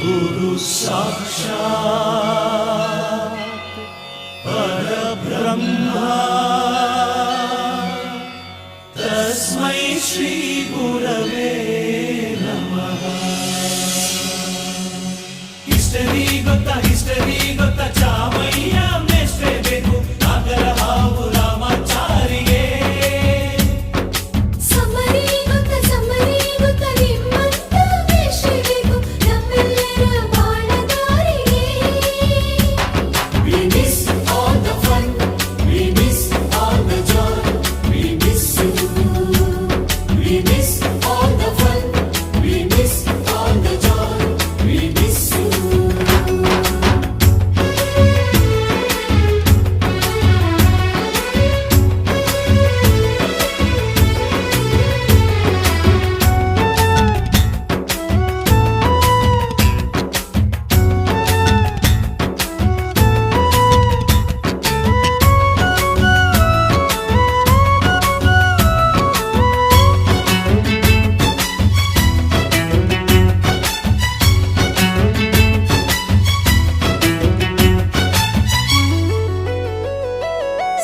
गुरु साक्षात् परब्रह्मा तस्मै श्री गुरवे नमः। हिस्टरी ಗೊತ್ತಾ ಚಾಮಯ್ಯ ಮೇಷ್ಟ್ರೆ ಬೇಕು ನಾಗರ ಹಾವು ರಾಮಾಚಾರಿಗೆ ಸಮರಿ ಗೊತ್ತ ನಿಮ್ಮಂತ ಮೇಷ್ಟ್ರೆ ಬೇಕು ನಮ್ಮೆಲ್ಲರ ಬಾಳದಾರಿಗೆ. We miss all the fun, we miss all the joy, we miss you. We miss all the fun, we miss all the joy, we miss you.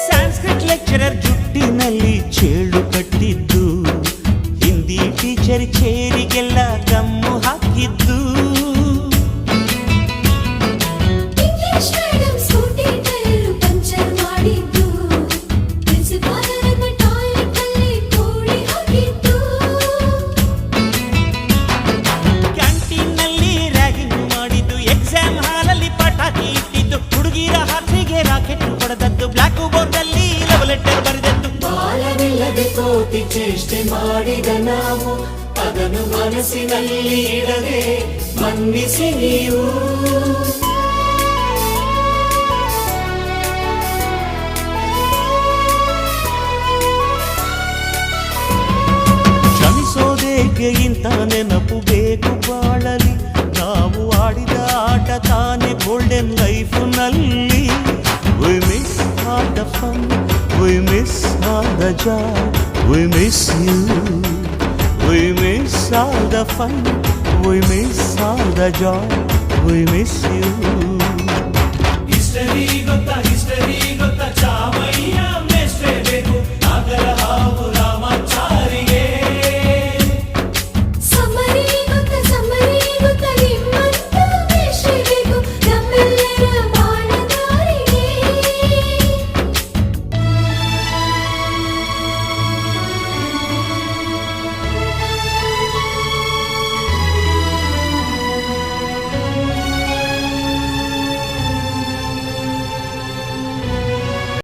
Sanskrit lecturer ಜುಟ್ಟಿನಲ್ಲಿ ಚೇಳು ಕಟ್ಟಿದ್ದು, ಹಿಂದಿ ಟೀಚರ್ ಚೇರಿಗೆಲ್ಲ ಗಮ್ಮು ಹಾಕಿದ್ದು, English madam scooty tyre puncture ಮಾಡಿದ್ದು, ಪ್ರಿನ್ಸಿಪಾಲರನ್ನ toilet ಅಲ್ಲಿ ಕೋಳಿ ಹಾಕಿದ್ದು, ಕ್ಯಾಂಟೀನ್ನಲ್ಲಿ ರ್ಯಾಗಿಂಗ್ ಮಾಡಿದ್ದು, ಎಕ್ಸಾಮ್ ಹಾಲಲ್ಲಿ ಪಟಾಕಿ ಇಟ್ಟಿದ್ದು, ಹುಡುಗಿರ ಹಾಸಿಗೆ ರಾಕೆಟ್ ಹೊಡೆದದ್ದು, ಬ್ಲಾಕ್ ಬೋರ್ಡ್ ಅಲ್ಲಿ ಲವ್ ಲೆಟರ್ ಬರೆದದ್ದು. ಬಾಲವಿಲ್ಲದೆ ಕೋಟಿ ಚೇಷ್ಟೆ ಮಾಡಿದ ನಾವು ಅದನ್ನು ಮನಸ್ಸಿನಲ್ಲಿ ಇಡದೆ ಮನ್ನಿಸಿ ನೀವು. ಕ್ಷಮಿಸೋದೇಕೆ ಇಂಥ ನೆನಪು ಬೇಕು ಬಾಳಲಿ, ನಾವು ಆಡಿದ ಆಟ ತಾನೇ golden ಲೈಫ್ನಲ್ಲಿ. We miss all the fun, we miss all the joy, we miss you. We miss all the fun, we miss all the joy, we miss you. History ಗೊತ್ತಾ ಚಾಮಯ್ಯ